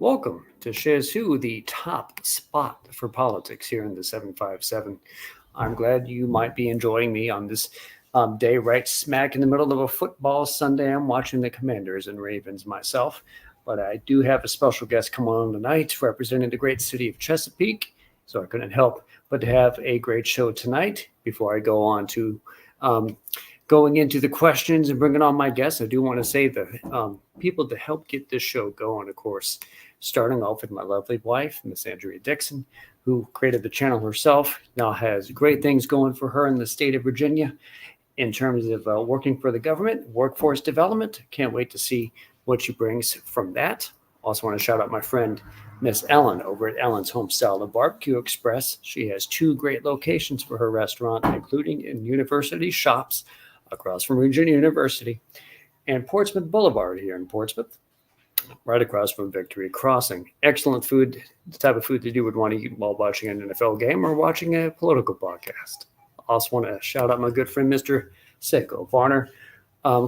Welcome to SchezzWho, the top spot for politics here in the 757. I'm glad you might be enjoying me on this day right smack in the middle of a football Sunday. I'm watching the Commanders and Ravens myself, but I do have a special guest come on tonight representing the great city of Chesapeake, so I couldn't help but to have a great show tonight. Before I go on to going into the questions and bringing on my guests, I do want to say the people to help get this show going, of course, starting off with my lovely wife, Miss Andrea Dixon, who created the channel herself, now has great things going for her in the state of Virginia in terms of working for the government, workforce development. Can't wait to see what she brings from that. Also want to shout out my friend, Miss Ellen, over at Ellen's Homestyle and Barbecue Express. She has two great locations for her restaurant, including in University Shops across from Virginia University and Portsmouth Boulevard here in Portsmouth, right across from Victory Crossing. Excellent food, the type of food that you would want to eat while watching an NFL game or watching a political podcast. Also want to shout out my good friend, Mr. Seiko Varner,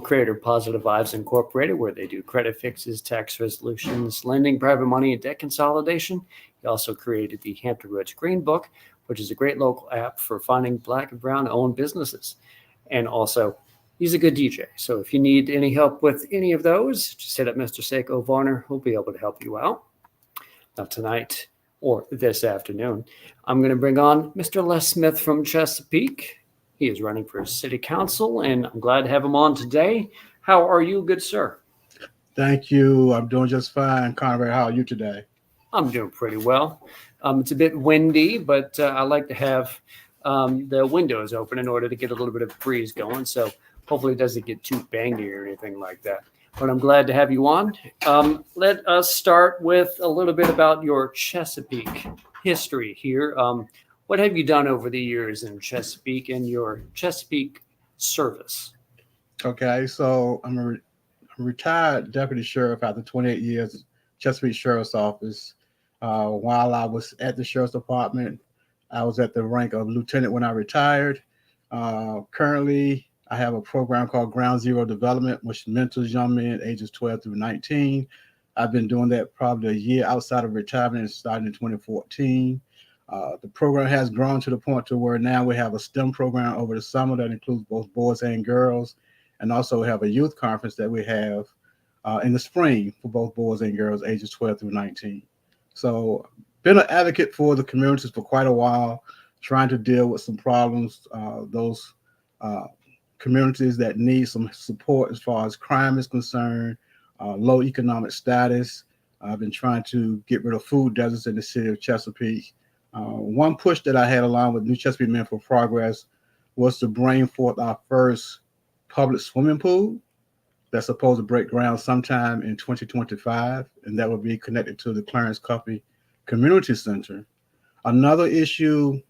creator of Positive Vibes Incorporated, where they do credit fixes, tax resolutions, lending, private money, and debt consolidation. He also created the Hampton Roads Green Book, which is a great local app for finding Black and Brown owned businesses. And also, he's a good DJ. So if you need any help with any of those, just hit up Mr. Seiko Varner. He'll be able to help you out. Now, tonight or this afternoon, I'm going to bring on Mr. Les Smith from Chesapeake. He is running for city council, and I'm glad to have him on today. How are you, good sir? Thank you. I'm doing just fine. Conrad, how are you today? I'm doing pretty well. It's a bit windy, but I like to have the windows open in order to get a little bit of breeze going. So hopefully it doesn't get too bangy or anything like that. But I'm glad to have you on. Let us start with a little bit about your Chesapeake history here. What have you done over the years in Chesapeake and your Chesapeake service? Okay, so I'm a retired deputy sheriff after 28 years Chesapeake Sheriff's Office. While I was at the Sheriff's Department, I was at the rank of lieutenant when I retired. Currently, I have a program called Ground Zero Development, which mentors young men ages 12 through 19. I've been doing that probably a year outside of retirement and started in 2014. The program has grown to the point to where now we have a STEM program over the summer that includes both boys and girls. And also we have a youth conference that we have in the spring for both boys and girls ages 12 through 19. So been an advocate for the communities for quite a while, trying to deal with some problems, those communities that need some support as far as crime is concerned, low economic status. I've been trying to get rid of food deserts in the city of Chesapeake. One push that I had along with New Chesapeake Men for Progress was to bring forth our first public swimming pool that's supposed to break ground sometime in 2025, and that will be connected to the Clarence Coffey Community Center. Another issue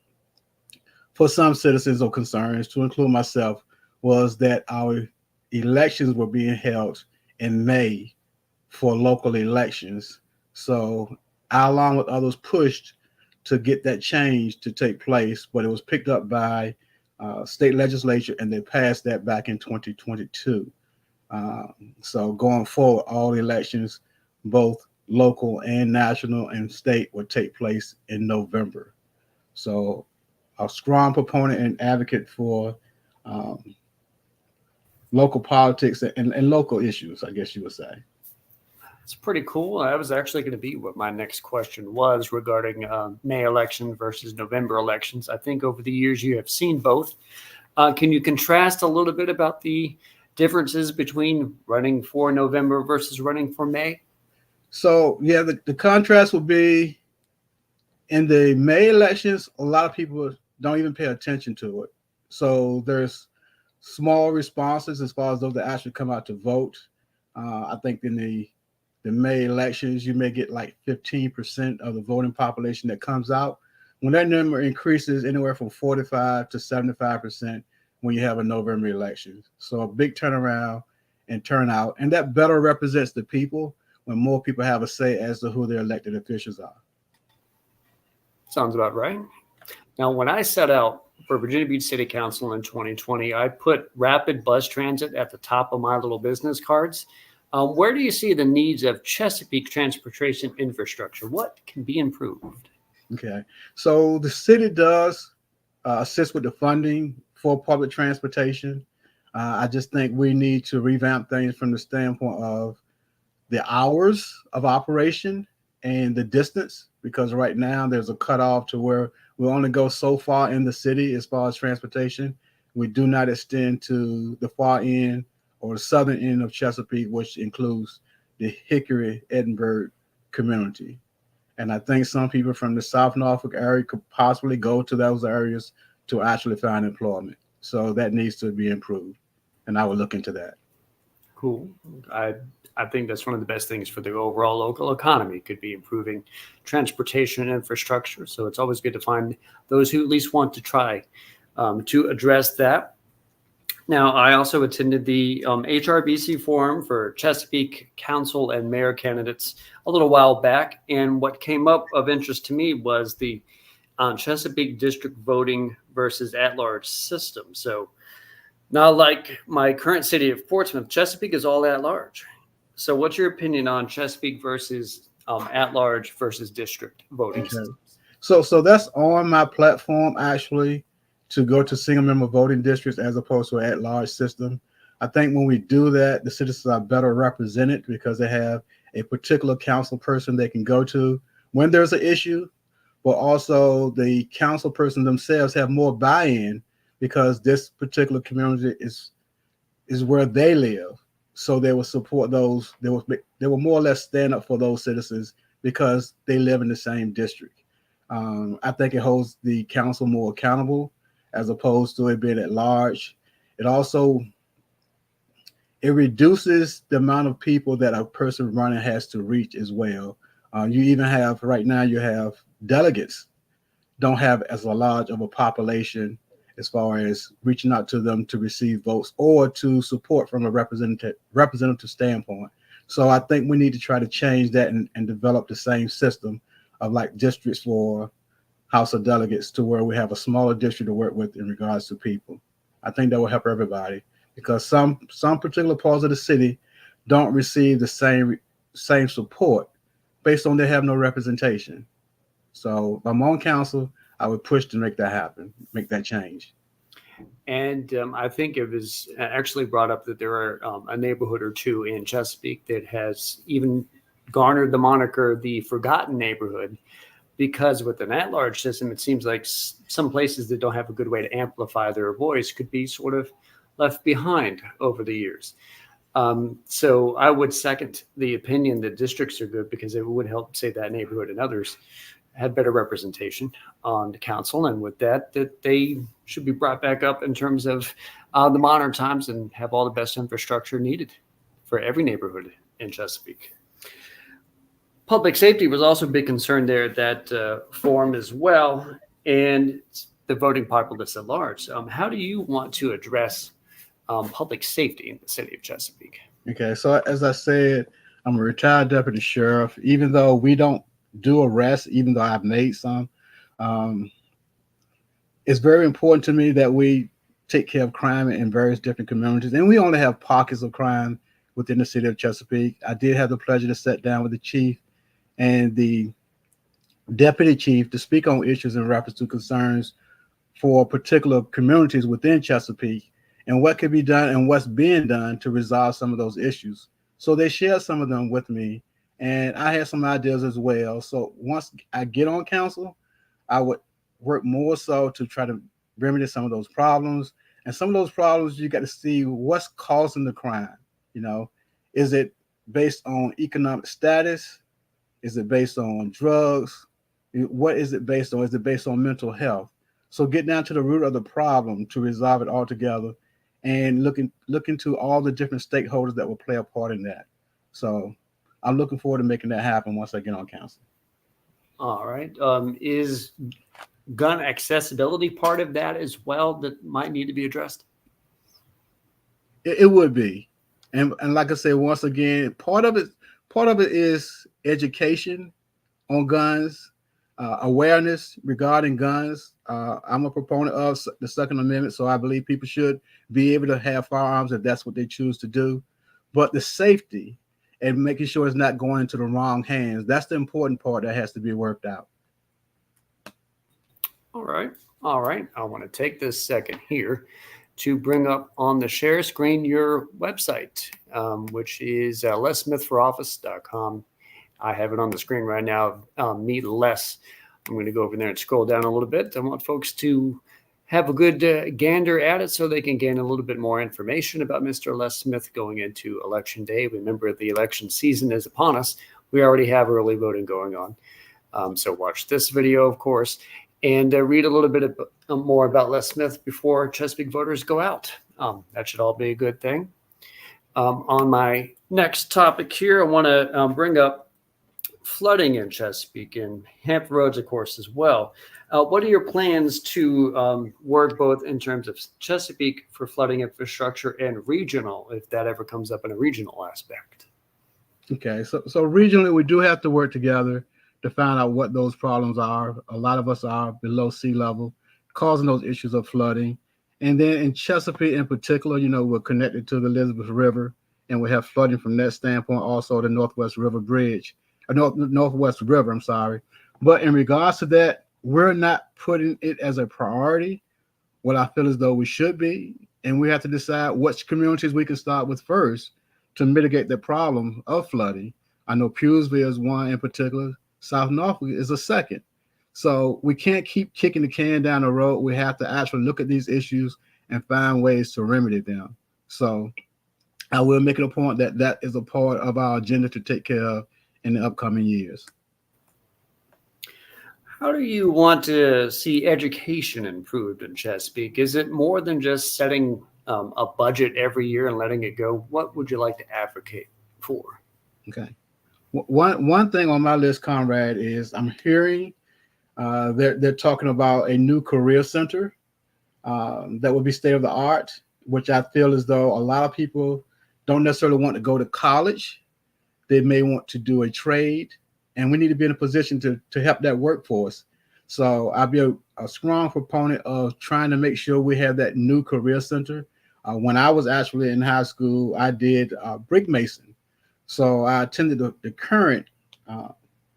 for some citizens or concerns, to include myself, was that our elections were being held in May for local elections. So I, along with others, pushed to get that change to take place, but it was picked up by state legislature, and they passed that back in 2022. So going forward, all elections, both local and national and state, will take place in November. So a strong proponent and advocate for local politics and local issues, I guess you would say. It's pretty cool. That was actually going to be what my next question was regarding May election versus November elections. I think over the years you have seen both. Can you contrast a little bit about the differences between running for November versus running for May? So, yeah, the contrast would be in the May elections, a lot of people don't even pay attention to it. So there's small responses as far as those that actually come out to vote. I think in the May elections, you may get like 15% of the voting population that comes out. When that number increases anywhere from 45 to 75% when you have a November election. So a big turnaround and turnout, and that better represents the people when more people have a say as to who their elected officials are. Sounds about right. Now, when I set out for Virginia Beach City Council in 2020, I put rapid bus transit at the top of my little business cards. Where do you see the needs of Chesapeake transportation infrastructure? What can be improved? Okay, so the city does assist with the funding for public transportation. I just think we need to revamp things from the standpoint of the hours of operation and the distance, because right now there's a cutoff to where we only go so far in the city as far as transportation. We do not extend to the far end or the southern end of Chesapeake, which includes the Hickory, Edinburgh community. And I think some people from the South Norfolk area could possibly go to those areas to actually find employment. So that needs to be improved. And I would look into that. Cool. I I think that's one of the best things for the overall local economy. Could be improving transportation infrastructure. So it's always good to find those who at least want to try to address that. Now, I also attended the HRBC forum for Chesapeake council and mayor candidates a little while back. And what came up of interest to me was the Chesapeake district voting versus at-large system. So not like my current city of Portsmouth, Chesapeake is all at-large. So what's your opinion on Chesapeake versus at-large versus district voting Okay. systems? So that's on my platform actually, to go to single member voting districts as opposed to an at-large system. I think when we do that, the citizens are better represented because they have a particular council person they can go to when there's an issue, but also the council person themselves have more buy-in because this particular community is where they live. So they will support those. They will more or less stand up for those citizens because they live in the same district. I think it holds the council more accountable as opposed to it being at large. It also it reduces the amount of people that a person running has to reach as well. You even have right now you have delegates don't have as a large of a population as far as reaching out to them to receive votes or to support from a representative standpoint. So I think we need to try to change that and develop the same system of like districts for House of Delegates to where we have a smaller district to work with in regards to people. I think that will help everybody because some particular parts of the city don't receive the same support based on they have no representation. So if I'm on council, I would push to make that happen, make that change. And I think it was actually brought up that there are a neighborhood or two in Chesapeake that has even garnered the moniker the forgotten neighborhood, because with an at-large system, it seems like some places that don't have a good way to amplify their voice could be sort of left behind over the years. So I would second the opinion that districts are good because it would help, say, that neighborhood and others had better representation on the council, and with that they should be brought back up in terms of the modern times and have all the best infrastructure needed for every neighborhood in Chesapeake. Public safety was also a big concern there at that forum as well, and the voting populace at large. How do you want to address public safety in the city of Chesapeake? Okay, so as I said, I'm a retired deputy sheriff. Even though we don't do arrests, even though I've made some, it's very important to me that we take care of crime in various different communities. And we only have pockets of crime within the city of Chesapeake. I did have the pleasure to sit down with the chief and the deputy chief to speak on issues in reference to concerns for particular communities within Chesapeake and what could be done and what's being done to resolve some of those issues. So they shared some of them with me, and I had some ideas as well. So once I get on council, I would work more so to try to remedy some of those problems. And some of those problems, you got to see what's causing the crime. You know, is it based on economic status? Is it based on drugs? What is it based on? Is it based on mental health? So get down to the root of the problem to resolve it all together and look into all the different stakeholders that will play a part in that. So I'm looking forward to making that happen once I get on council. All right. Is gun accessibility part of that as well that might need to be addressed? It would be. And like I said, once again, part of it is education on guns, awareness regarding guns. I'm a proponent of the Second Amendment, so I believe people should be able to have firearms if that's what they choose to do. but the safety and making sure it's not going into the wrong hands. That's the important part that has to be worked out. All right. All right. I want to take this second here to bring up on the share screen your website, which is lessmithforoffice.com. I have it on the screen right now. Meet Les. I'm going to go over there and scroll down a little bit. I want folks to have a good gander at it so they can gain a little bit more information about Mr. Les Smith going into Election Day. Remember, the election season is upon us. We already have early voting going on. So watch this video, of course, and read a little bit more about Les Smith before Chesapeake voters go out. That should all be a good thing. On my next topic here, I want to bring up flooding in Chesapeake and Hampton Roads, of course, as well. What are your plans to work both in terms of Chesapeake for flooding infrastructure and regional, if that ever comes up in a regional aspect? Okay, so regionally, we do have to work together to find out what those problems are. A lot of us are below sea level, causing those issues of flooding. And then in Chesapeake in particular, we're connected to the Elizabeth River, and we have flooding from that standpoint, also the Northwest River Bridge. Northwest River, I'm sorry. But in regards to that, we're not putting it as a priority, what I feel as though we should be. And we have to decide which communities we can start with first to mitigate the problem of flooding. I know Pewsville is one in particular. South Norfolk is a second. So we can't keep kicking the can down the road. We have to actually look at these issues and find ways to remedy them. So I will make it a point that that is a part of our agenda to take care of in the upcoming years. How do you want to see education improved in Chesapeake? Is it more than just setting a budget every year and letting it go? What would you like to advocate for? Okay. One thing on my list, Conrad, is I'm hearing they're talking about a new career center that would be state of the art, which I feel as though a lot of people don't necessarily want to go to college. They may want to do a trade, and we need to be in a position to help that workforce. So I'll be a strong proponent of trying to make sure we have that new career center. When I was actually in high school, I did brick mason. So I attended the current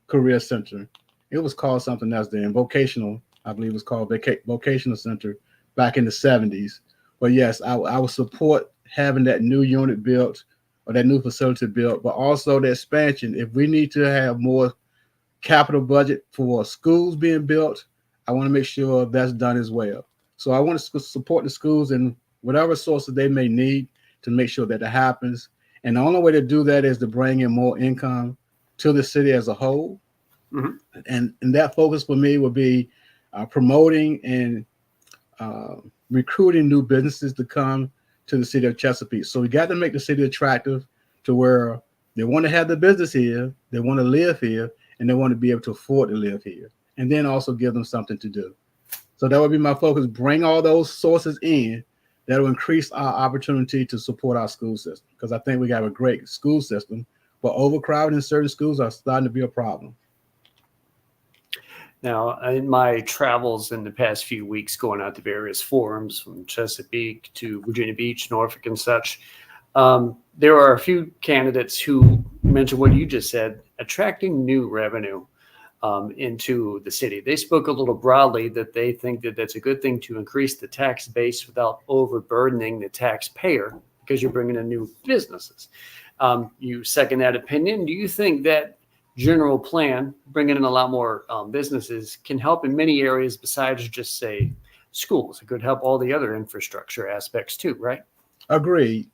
career center. It was called something else then, vocational, I believe it was called vocational center back in the 70s. But yes, I would support having that new unit built or that new facility built, but also the expansion. If we need to have more capital budget for schools being built, I want to make sure that's done as well. So I want to support the schools in whatever sources they may need to make sure that happens. And the only way to do that is to bring in more income to the city as a whole. Mm-hmm. And that focus for me would be promoting and recruiting new businesses to come to the city of Chesapeake. So we got to make the city attractive to where they want to have the business here, they want to live here, and they want to be able to afford to live here. And then also give them something to do. So that would be my focus. Bring all those sources in that will increase our opportunity to support our school system. Because I think we got a great school system, but overcrowding in certain schools are starting to be a problem. Now, in my travels in the past few weeks, going out to various forums from Chesapeake to Virginia Beach, Norfolk, and such, there are a few candidates who mentioned what you just said, attracting new revenue into the city. They spoke a little broadly that they think that that's a good thing to increase the tax base without overburdening the taxpayer because you're bringing in new businesses. You second that opinion? Do you think that general plan, bringing in a lot more businesses, can help in many areas besides just, say, schools? It could help all the other infrastructure aspects too, right? Agreed.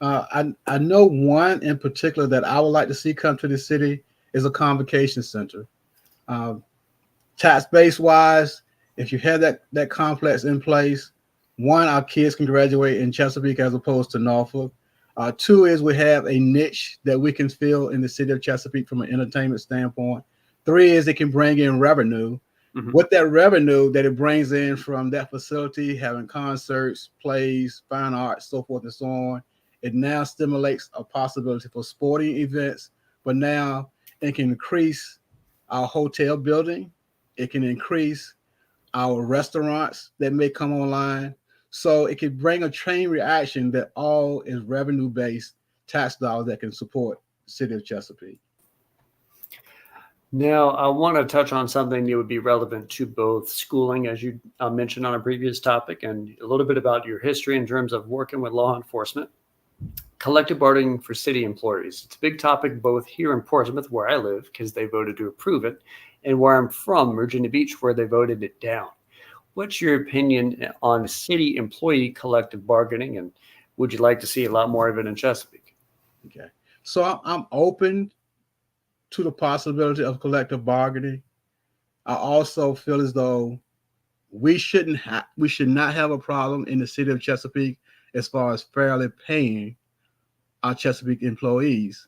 I know one in particular that I would like to see come to the city is a convocation center. Tax base wise, if you have that complex in place, one, our kids can graduate in Chesapeake as opposed to Norfolk. Two is we have a niche that we can fill in the city of Chesapeake from an entertainment standpoint. Three is it can bring in revenue. Mm-hmm. With that revenue that it brings in from that facility, having concerts, plays, fine arts, so forth and so on, it now stimulates a possibility for sporting events, but now it can increase our hotel building. It can increase our restaurants that may come online. So it could bring a chain reaction that all is revenue based tax dollars that can support the city of Chesapeake. Now, I want to touch on something that would be relevant to both schooling, as you mentioned on a previous topic, and a little bit about your history in terms of working with law enforcement. Collective bargaining for city employees. It's a big topic both here in Portsmouth, where I live, because they voted to approve it, and where I'm from, Virginia Beach, where they voted it down. What's your opinion on city employee collective bargaining, and would you like to see a lot more of it in Chesapeake? Okay, so I'm open to the possibility of collective bargaining. I also feel as though we should not have a problem in the city of Chesapeake as far as fairly paying our Chesapeake employees.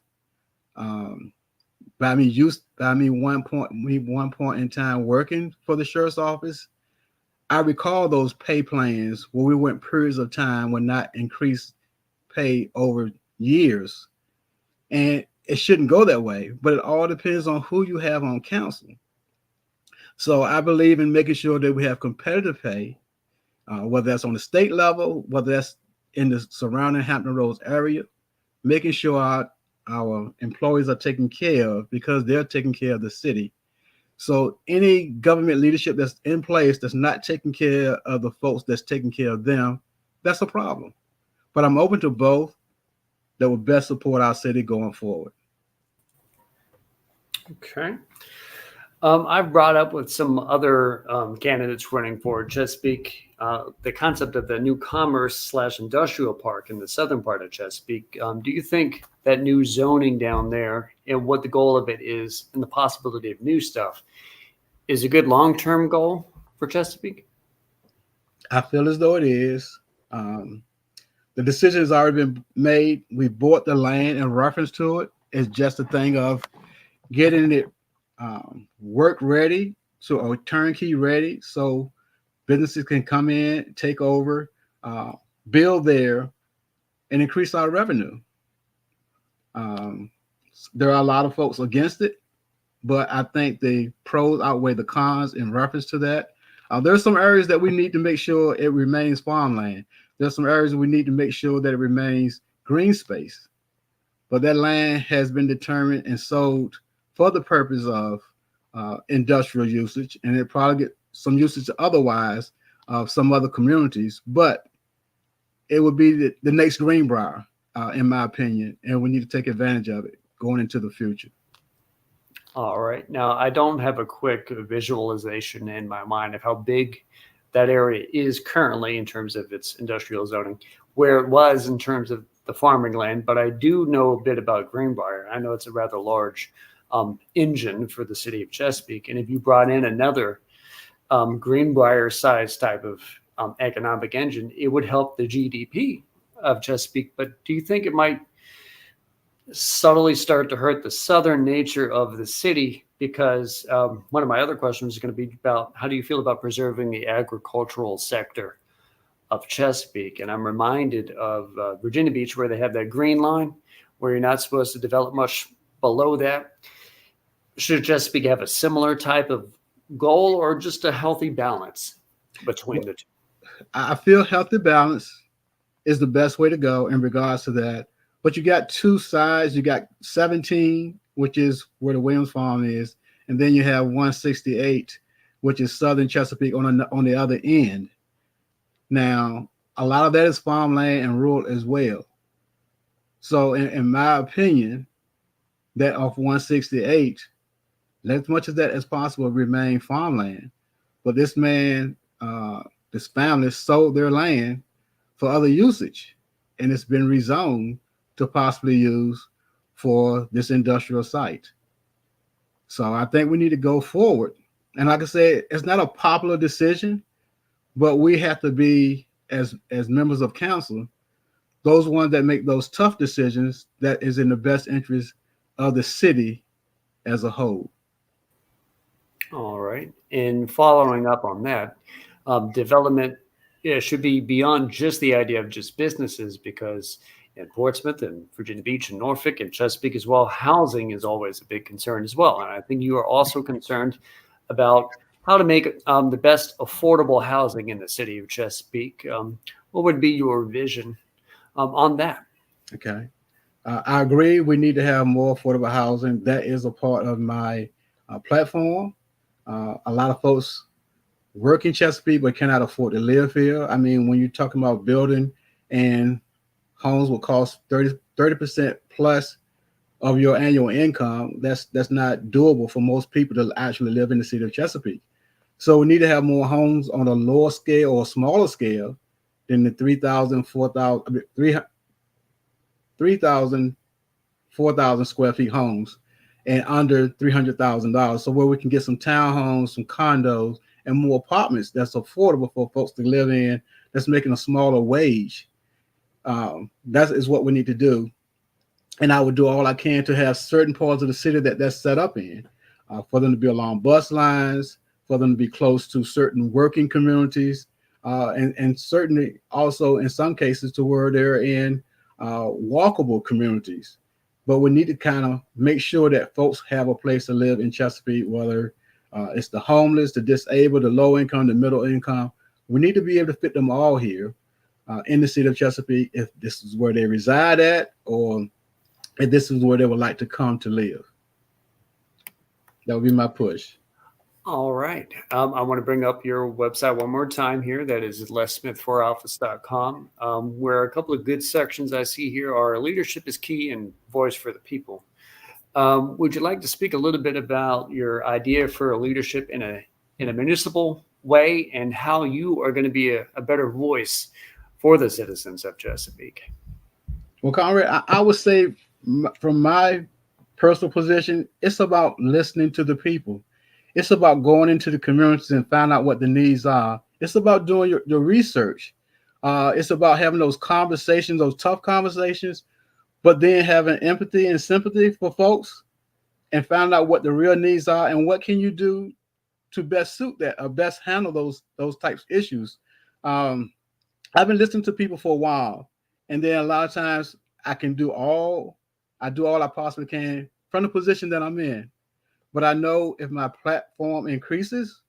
By me one point in time working for the sheriff's office, I recall those pay plans where we went periods of time when not increased pay over years. And it shouldn't go that way, but it all depends on who you have on council. So I believe in making sure that we have competitive pay, whether that's on the state level, whether that's in the surrounding Hampton Roads area, making sure our employees are taken care of because they're taking care of the city. So any government leadership that's in place that's not taking care of the folks that's taking care of them, that's a problem. But I'm open to both that will best support our city going forward. Okay. I've brought up with some other candidates running for Chesapeake the concept of the new commerce/industrial park in the southern part of Chesapeake. Do you think that new zoning down there and what the goal of it is and the possibility of new stuff is a good long-term goal for Chesapeake? I feel as though it is. The decision has already been made. We bought the land in reference to it. It's just a thing of getting it work ready, so turnkey ready, so businesses can come in, take over, build there, and increase our revenue. There are a lot of folks against it, but I think the pros outweigh the cons in reference to that. There's some areas that we need to make sure it remains farmland. There's some areas we need to make sure that it remains green space. But that land has been determined and sold for the purpose of industrial usage, and it probably get some usage otherwise of some other communities. But it would be the next Greenbrier, in my opinion, and we need to take advantage of it going into the future. All right. Now, I don't have a quick visualization in my mind of how big that area is currently in terms of its industrial zoning, where it was in terms of the farming land, but I do know a bit about Greenbrier. I know it's a rather large engine for the city of Chesapeake. And if you brought in another Greenbrier size type of economic engine, it would help the GDP of Chesapeake. But do you think it might subtly start to hurt the southern nature of the city? Because one of my other questions is going to be about how do you feel about preserving the agricultural sector of Chesapeake? And I'm reminded of Virginia Beach, where they have that green line where you're not supposed to develop much below that. Should Chesapeake have a similar type of goal or just a healthy balance between the two? I feel healthy balance is the best way to go in regards to that. But you got two sides. You got 17, which is where the Williams Farm is, and then you have 168, which is southern Chesapeake on the other end. Now, a lot of that is farmland and rural as well. So, in my opinion, that of 168, let as much of that as possible remain farmland. But this man, this family sold their land for other usage, and it's been rezoned to possibly use for this industrial site. So I think we need to go forward. And like I said, it's not a popular decision, but we have to be, as members of council, those ones that make those tough decisions that is in the best interest of the city as a whole. All right. And following up on that, development should be beyond just the idea of just businesses, because in Portsmouth and Virginia Beach and Norfolk and Chesapeake as well, housing is always a big concern as well. And I think you are also concerned about how to make the best affordable housing in the city of Chesapeake. What would be your vision on that? Okay. I agree. We need to have more affordable housing. That is a part of my platform. A lot of folks work in Chesapeake but cannot afford to live here. I mean, when you're talking about building and homes will cost 30% plus of your annual income, that's not doable for most people to actually live in the city of Chesapeake. So we need to have more homes on a lower scale or smaller scale than the 3,000, 4,000, 3,000, 4,000 square feet homes and under $300,000. So where we can get some townhomes, some condos, and more apartments that's affordable for folks to live in, that's making a smaller wage. That is what we need to do. And I would do all I can to have certain parts of the city that's set up in, for them to be along bus lines, for them to be close to certain working communities, and certainly also in some cases to where they're in walkable communities. But we need to kind of make sure that folks have a place to live in Chesapeake, whether it's the homeless, the disabled, the low income, the middle income. We need to be able to fit them all here in the city of Chesapeake if this is where they reside at, or if this is where they would like to come to live. That would be my push. All right. I want to bring up your website one more time here. That is lessmith4office.com, where a couple of good sections I see here are leadership is key and voice for the people. Would you like to speak a little bit about your idea for leadership in a municipal way and how you are going to be a better voice for the citizens of Chesapeake? Well, Conrad, I would say from my personal position, it's about listening to the people. It's about going into the communities and find out what the needs are. It's about doing your research. It's about having those conversations, those tough conversations, but then having empathy and sympathy for folks and find out what the real needs are and what can you do to best suit that or best handle those types of issues. I've been listening to people for a while, and then a lot of times I do all I possibly can from the position that I'm in. But I know if my platform increases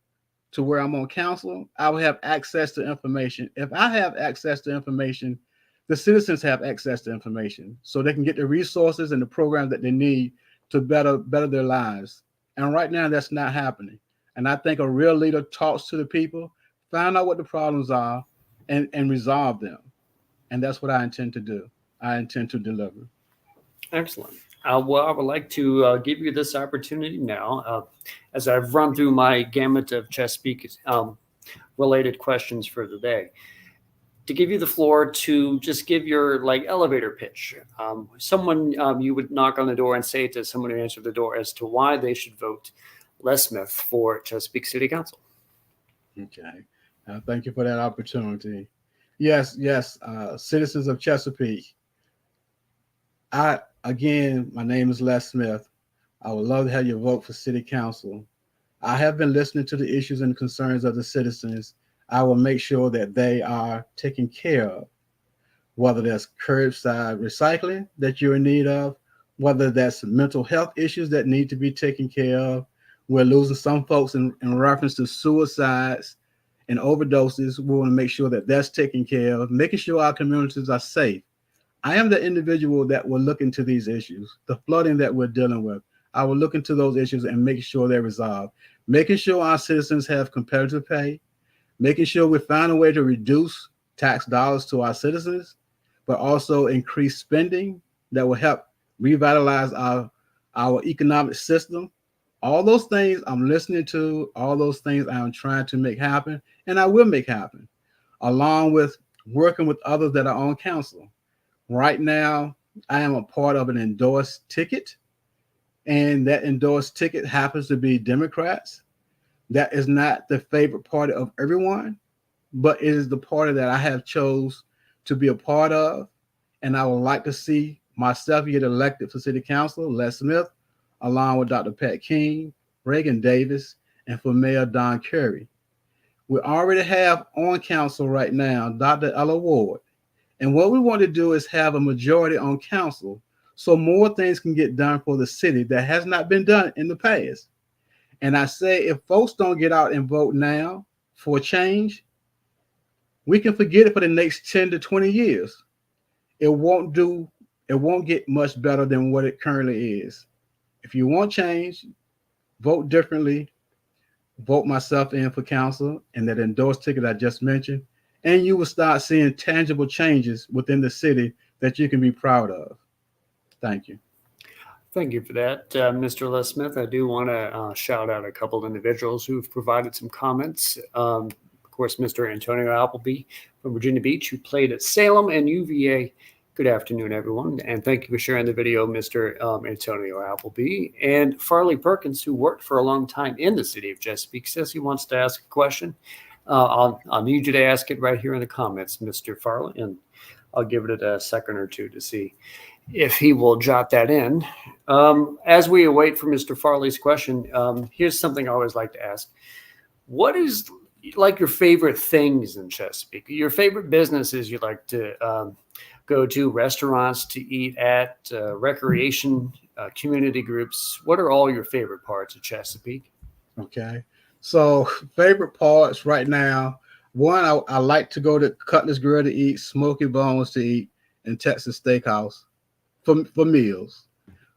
to where I'm on council, I will have access to information. If I have access to information, the citizens have access to information so they can get the resources and the programs that they need to better their lives. And right now that's not happening. And I think a real leader talks to the people, find out what the problems are, and resolve them. And that's what I intend to do. I intend to deliver. Excellent. Well, I would like to give you this opportunity now, as I've run through my gamut of Chesapeake related questions for the day, to give you the floor to just give your elevator pitch. Someone you would knock on the door and say to someone who answered the door as to why they should vote Les Smith for Chesapeake City Council. Okay. Thank you for that opportunity. Yes. Citizens of Chesapeake. Again, my name is Les Smith. I would love to have you vote for City Council. I have been listening to the issues and concerns of the citizens. I will make sure that they are taken care of, whether that's curbside recycling that you're in need of, whether that's mental health issues that need to be taken care of. We're losing some folks in reference to suicides and overdoses. We want to make sure that that's taken care of, making sure our communities are safe. I am the individual that will look into these issues, the flooding that we're dealing with. I will look into those issues and make sure they're resolved, making sure our citizens have competitive pay, making sure we find a way to reduce tax dollars to our citizens, but also increase spending that will help revitalize our economic system. All those things I'm listening to, all those things I'm trying to make happen, and I will make happen, along with working with others that are on council. Right now, I am a part of an endorsed ticket, and that endorsed ticket happens to be Democrats. That is not the favorite party of everyone, but it is the party that I have chose to be a part of, and I would like to see myself get elected for City Council, Les Smith, along with Dr. Pat King, Reagan Davis, and for Mayor Don Curry. We already have on council right now Dr. Ella Ward. And what we want to do is have a majority on council so more things can get done for the city that has not been done in the past. And I say, if folks don't get out and vote now for change, we can forget it for the next 10 to 20 years. It won't it won't get much better than what it currently is. If you want change, vote differently. Vote myself in for council and that endorsed ticket I just mentioned, and you will start seeing tangible changes within the city that you can be proud of. Thank you. Thank you for that, Mr. Les Smith. I do want to shout out a couple individuals who've provided some comments. Of course, Mr. Antonio Appleby from Virginia Beach, who played at Salem and UVA. Good afternoon, everyone, and thank you for sharing the video, Mr. Antonio Appleby. And Farley Perkins, who worked for a long time in the city of Chesapeake, says he wants to ask a question. I'll need you to ask it right here in the comments, Mr. Farley, and I'll give it a second or two to see if he will jot that in. As we await for Mr. Farley's question, here's something I always like to ask. What is like your favorite things in Chesapeake? Your favorite businesses you like to go to, restaurants to eat at, recreation, community groups? What are all your favorite parts of Chesapeake? Okay. So favorite parts right now, one, I like to go to Cutler's Grill to eat, Smoky Bones to eat, and Texas Steakhouse for meals.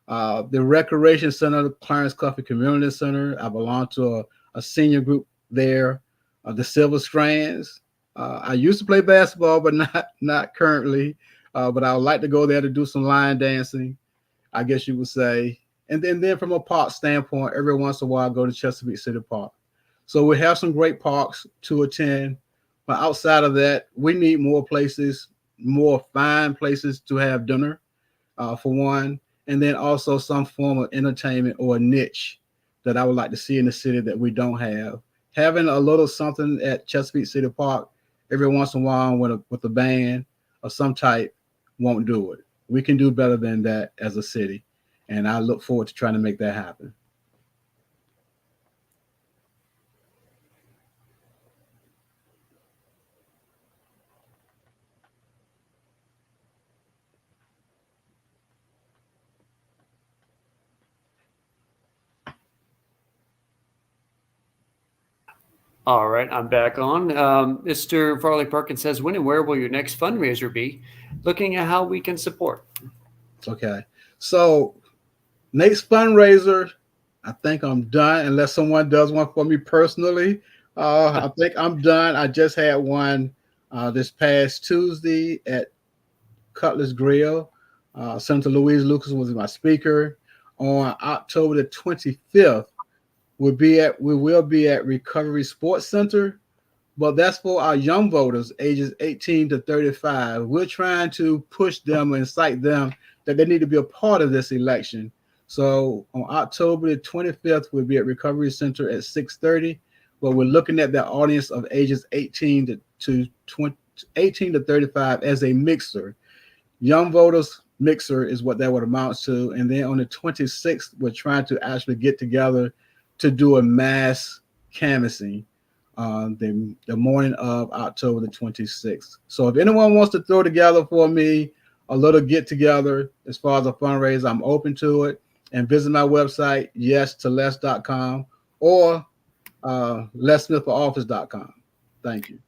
The Recreation Center, the Clarence Coffee Community Center, I belong to a senior group there, the Silver Strands. I used to play basketball, but not currently. But I would like to go there to do some line dancing, I guess you would say. And then from a park standpoint, every once in a while, I go to Chesapeake City Park. So we have some great parks to attend. But outside of that, we need more places, more fine places to have dinner, for one. And then also some form of entertainment or a niche that I would like to see in the city that we don't have. Having a little something at Chesapeake City Park every once in a while with a band of some type won't do it. We can do better than that as a city. And I look forward to trying to make that happen. All right, I'm back on. Mr. Farley Perkins says, when and where will your next fundraiser be? Looking at how we can support. Okay. So next fundraiser, I think I'm done unless someone does one for me personally. I think I'm done. I just had one this past Tuesday at Cutler's Grill. Senator Louise Lucas was my speaker. On October the 25th, we will be at Recovery Sports Center, but that's for our young voters ages 18 to 35. We're trying to push them and incite them that they need to be a part of this election. So on October the 25th, we'll be at Recovery Center at 6:30, but we're looking at the audience of ages 18 to 35 as a mixer. Young voters mixer is what that would amount to. And then on the 26th, we're trying to actually get together to do a mass canvassing the morning of October the 26th. So if anyone wants to throw together for me a little get together as far as a fundraiser, I'm open to it. And visit my website, yes2les.com or lessmithforoffice.com. Thank you.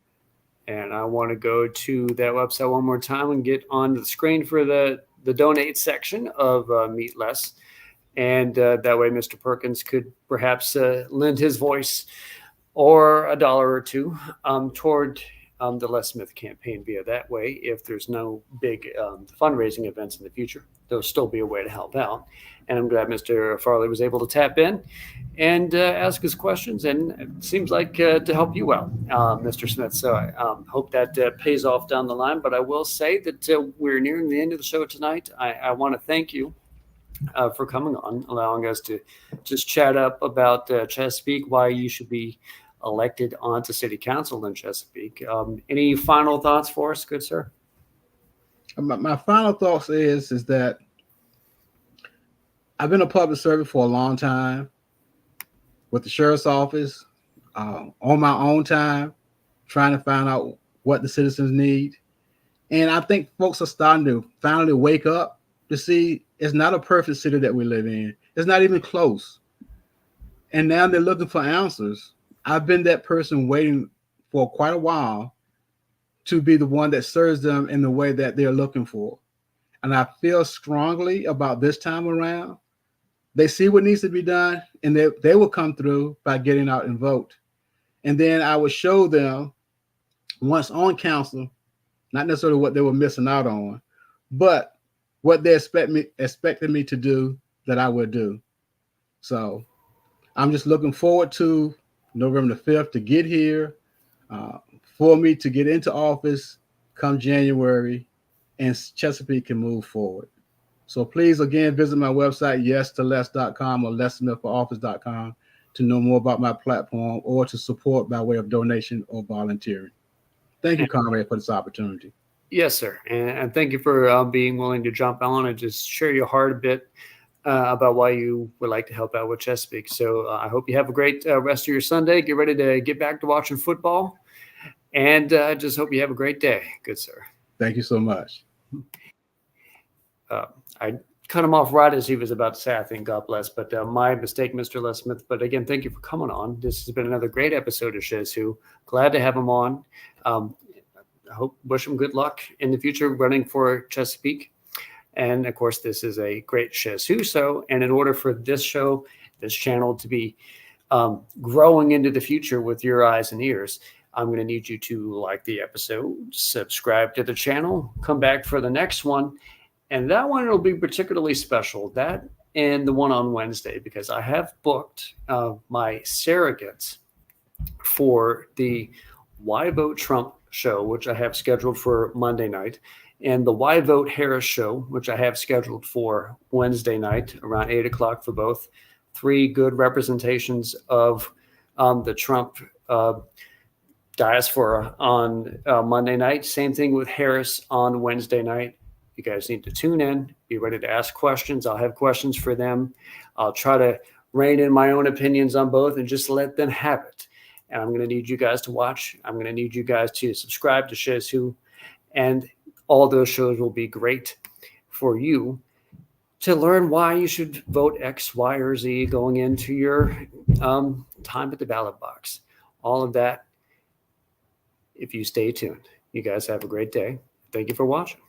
And I want to go to that website one more time and get on the screen for the donate section of Meet Les. And that way, Mr. Perkins could perhaps lend his voice or $1 or $2 toward the Les Smith campaign via that way. If there's no big fundraising events in the future, there'll still be a way to help out. And I'm glad Mr. Farley was able to tap in and ask his questions, and it seems like to help you out, Mr. Smith. So I hope that pays off down the line. But I will say that we're nearing the end of the show tonight. I want to thank you for coming on, allowing us to just chat up about Chesapeake, why you should be elected onto city council in Chesapeake. Any final thoughts for us, good sir? My final thoughts is that I've been a public servant for a long time with the sheriff's office, on my own time, trying to find out what the citizens need. And I think folks are starting to finally wake up to see it's not a perfect city that we live in. It's not even close. And now they're looking for answers. I've been that person waiting for quite a while to be the one that serves them in the way that they're looking for. And I feel strongly about this time around. They see what needs to be done, and they will come through by getting out and vote. And then I would show them once on council, not necessarily what they were missing out on, but what they expected me to do that I would do. So I'm just looking forward to November the 5th to get here, for me to get into office come January, and Chesapeake can move forward. So please, again, visit my website, yes2les.com or lessmithforoffice.com to know more about my platform or to support by way of donation or volunteering. Thank you, Conrad, for this opportunity. Yes, sir. And thank you for being willing to jump on and just share your heart a bit about why you would like to help out with Chesapeake. So I hope you have a great rest of your Sunday. Get ready to get back to watching football. And I just hope you have a great day. Good, sir. Thank you so much. I cut him off right as he was about to say, I think, God bless. But my mistake, Mr. Les Smith. But again, thank you for coming on. This has been another great episode of SchezzWho. Glad to have him on. I wish him good luck in the future running for Chesapeake. And of course, this is a great SchezzWho show. And in order for this show, this channel to be growing into the future with your eyes and ears, I'm going to need you to like the episode, subscribe to the channel, come back for the next one. And that one will be particularly special, that and the one on Wednesday, because I have booked my surrogates for the Why Vote Trump show, which I have scheduled for Monday night, and the Why Vote Harris show, which I have scheduled for Wednesday night around 8 o'clock for both. 3 good representations of the Trump diaspora on Monday night. Same thing with Harris on Wednesday night. You guys need to tune in, be ready to ask questions. I'll have questions for them. I'll try to rein in my own opinions on both and just let them have it. And I'm going to need you guys to watch. I'm going to need you guys to subscribe to SchezzWho. And all those shows will be great for you to learn why you should vote X, Y, or Z going into your time at the ballot box. All of that, if you stay tuned. You guys have a great day. Thank you for watching.